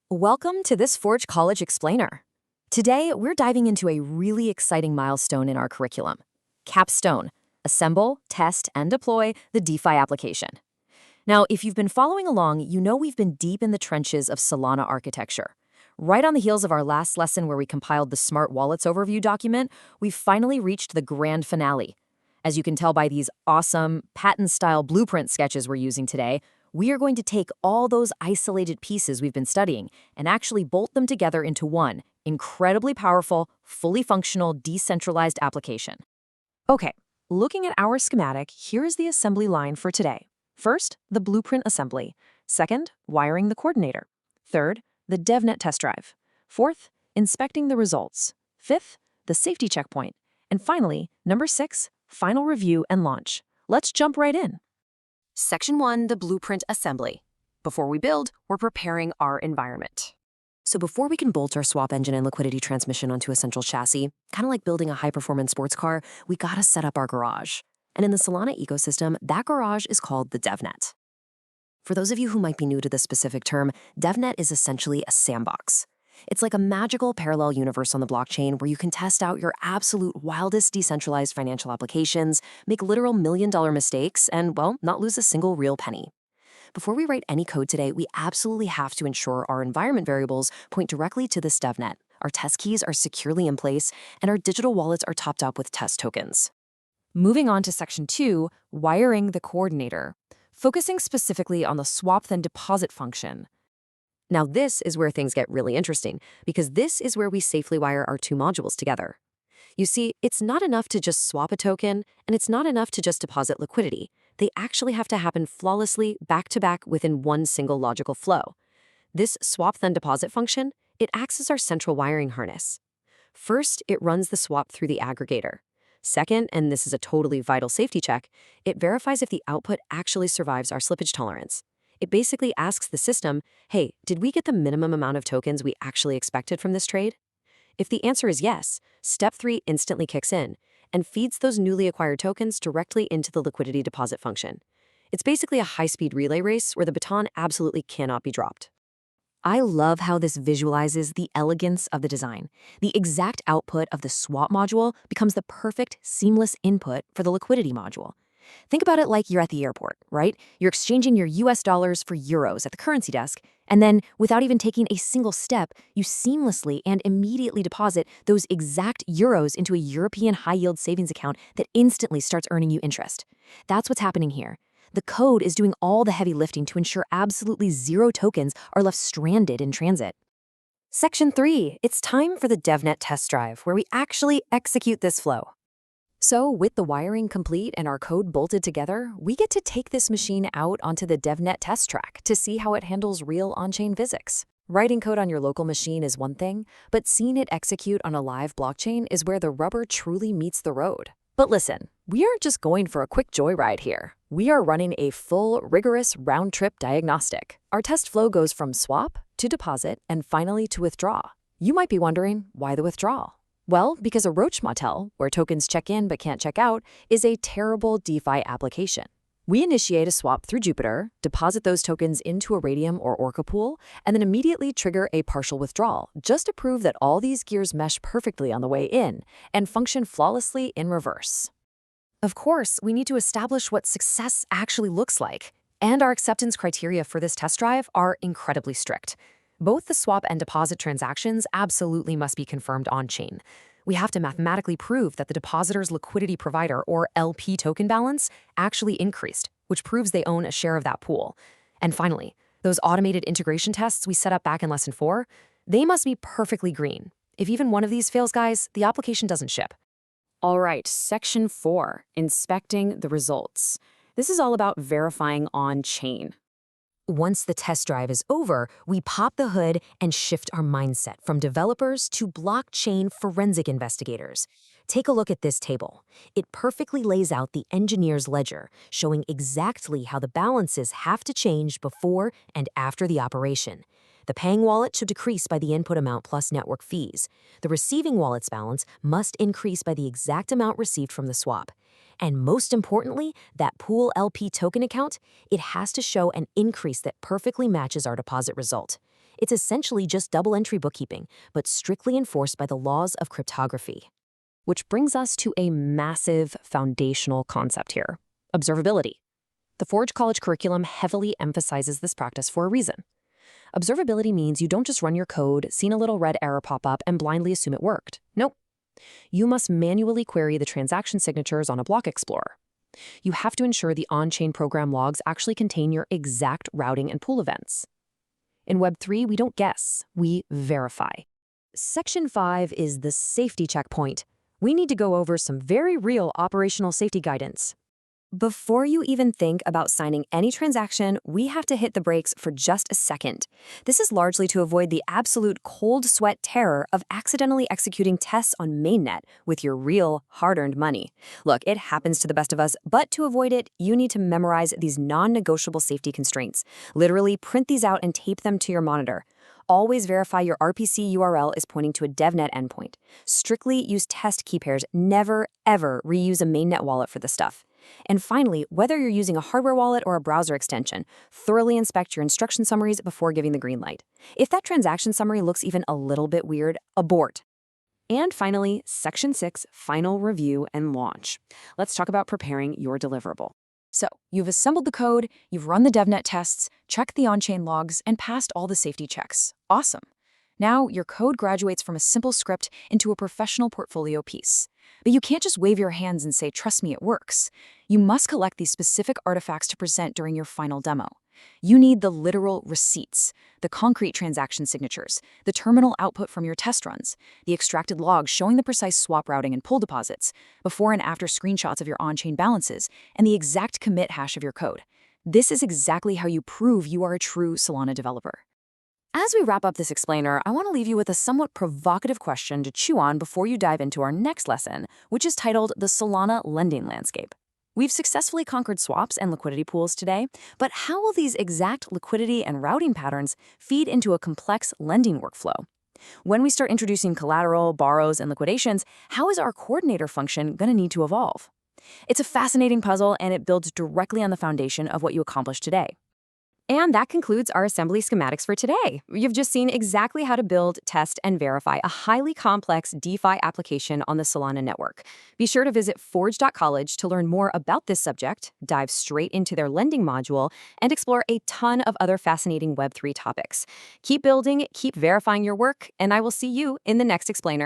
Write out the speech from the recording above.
Welcome to this Forge College Explainer. Today, we're diving into a really exciting milestone in our curriculum. Capstone, assemble, test, and deploy the DeFi application. Now, if you've been following along, you know we've been deep in the trenches of Solana architecture. Right on the heels of our last lesson where we compiled the Smart Wallets overview document, we've finally reached the grand finale. As you can tell by these awesome, patent-style blueprint sketches we're using today, we are going to take all those isolated pieces we've been studying and actually bolt them together into one incredibly powerful, fully functional, decentralized application. Okay, looking at our schematic, here is the assembly line for today. First, the blueprint assembly. Second, wiring the coordinator. Third, the devnet test drive. Fourth, inspecting the results. Fifth, the safety checkpoint. And finally, number 6, final review and launch. Let's jump right in. Section 1, the blueprint assembly. Before we build, we're preparing our environment. So before we can bolt our swap engine and liquidity transmission onto a central chassis, kind of like building a high-performance sports car, we gotta set up our garage. And in the Solana ecosystem, that garage is called the devnet. For those of you who might be new to this specific term, devnet is essentially a sandbox. It's like a magical parallel universe on the blockchain where you can test out your absolute wildest decentralized financial applications, make literal million-dollar mistakes, and, well, not lose a single real penny. Before we write any code today, we absolutely have to ensure our environment variables point directly to this devnet, our test keys are securely in place, and our digital wallets are topped up with test tokens. Moving on to Section 2, wiring the coordinator, focusing specifically on the swap then deposit function. Now this is where things get really interesting, because this is where we safely wire our two modules together. You see, it's not enough to just swap a token, and it's not enough to just deposit liquidity. They actually have to happen flawlessly, back-to-back within one single logical flow. This swap then deposit function, it acts as our central wiring harness. First, it runs the swap through the aggregator. Second, and this is a totally vital safety check, it verifies if the output actually survives our slippage tolerance. It basically asks the system, hey, did we get the minimum amount of tokens we actually expected from this trade? If the answer is yes, step 3 instantly kicks in and feeds those newly acquired tokens directly into the liquidity deposit function. It's basically a high-speed relay race where the baton absolutely cannot be dropped. I love how this visualizes the elegance of the design. The exact output of the swap module becomes the perfect, seamless input for the liquidity module. Think about it like you're at the airport, right? You're exchanging your US dollars for euros at the currency desk, and then, without even taking a single step, you seamlessly and immediately deposit those exact euros into a European high-yield savings account that instantly starts earning you interest. That's what's happening here. The code is doing all the heavy lifting to ensure absolutely zero tokens are left stranded in transit. Section 3, it's time for the devnet test drive, where we actually execute this flow. So, with the wiring complete and our code bolted together, we get to take this machine out onto the devnet test track to see how it handles real on-chain physics. Writing code on your local machine is one thing, but seeing it execute on a live blockchain is where the rubber truly meets the road. But listen, we aren't just going for a quick joyride here. We are running a full, rigorous round-trip diagnostic. Our test flow goes from swap to deposit and finally to withdraw. You might be wondering, why the withdrawal? Well, because a roach motel, where tokens check in but can't check out, is a terrible DeFi application. We initiate a swap through Jupiter, deposit those tokens into a Raydium or Orca pool, and then immediately trigger a partial withdrawal, just to prove that all these gears mesh perfectly on the way in and function flawlessly in reverse. Of course, we need to establish what success actually looks like, and our acceptance criteria for this test drive are incredibly strict. Both the swap and deposit transactions absolutely must be confirmed on-chain. We have to mathematically prove that the depositor's liquidity provider, or LP token balance, actually increased, which proves they own a share of that pool. And finally, those automated integration tests we set up back in Lesson 4, they must be perfectly green. If even one of these fails, guys, the application doesn't ship. All right, Section 4, inspecting the results. This is all about verifying on-chain. Once the test drive is over, we pop the hood and shift our mindset from developers to blockchain forensic investigators. Take a look at this table. It perfectly lays out the engineer's ledger, showing exactly how the balances have to change before and after the operation. The paying wallet should decrease by the input amount plus network fees. The receiving wallet's balance must increase by the exact amount received from the swap. And most importantly, that pool LP token account, it has to show an increase that perfectly matches our deposit result. It's essentially just double-entry bookkeeping, but strictly enforced by the laws of cryptography. Which brings us to a massive foundational concept here: observability. The Forge College curriculum heavily emphasizes this practice for a reason. Observability means you don't just run your code, see a little red error pop up, and blindly assume it worked. Nope. You must manually query the transaction signatures on a block explorer. You have to ensure the on-chain program logs actually contain your exact routing and pool events. In Web3, we don't guess, we verify. Section 5 is the safety checkpoint. We need to go over some very real operational safety guidance. Before you even think about signing any transaction, we have to hit the brakes for just a second. This is largely to avoid the absolute cold sweat terror of accidentally executing tests on mainnet with your real, hard-earned money. Look, it happens to the best of us, but to avoid it, you need to memorize these non-negotiable safety constraints. Literally print these out and tape them to your monitor. Always verify your RPC URL is pointing to a devnet endpoint. Strictly use test key pairs. Never, ever reuse a mainnet wallet for this stuff. And finally, whether you're using a hardware wallet or a browser extension, thoroughly inspect your instruction summaries before giving the green light. If that transaction summary looks even a little bit weird, abort. And finally, Section 6, Final Review and Launch. Let's talk about preparing your deliverable. So, you've assembled the code, you've run the devnet tests, checked the on-chain logs, and passed all the safety checks. Awesome. Now, your code graduates from a simple script into a professional portfolio piece. But you can't just wave your hands and say, "Trust me, it works." You must collect these specific artifacts to present during your final demo. You need the literal receipts, the concrete transaction signatures, the terminal output from your test runs, the extracted logs showing the precise swap routing and pull deposits, before and after screenshots of your on-chain balances, and the exact commit hash of your code. This is exactly how you prove you are a true Solana developer. As we wrap up this explainer, I want to leave you with a somewhat provocative question to chew on before you dive into our next lesson, which is titled The Solana Lending Landscape. We've successfully conquered swaps and liquidity pools today, but how will these exact liquidity and routing patterns feed into a complex lending workflow? When we start introducing collateral, borrows, and liquidations, how is our coordinator function going to need to evolve? It's a fascinating puzzle, and it builds directly on the foundation of what you accomplished today. And that concludes our assembly schematics for today. You've just seen exactly how to build, test, and verify a highly complex DeFi application on the Solana network. Be sure to visit forge.college to learn more about this subject, dive straight into their lending module, and explore a ton of other fascinating Web3 topics. Keep building, keep verifying your work, and I will see you in the next explainer.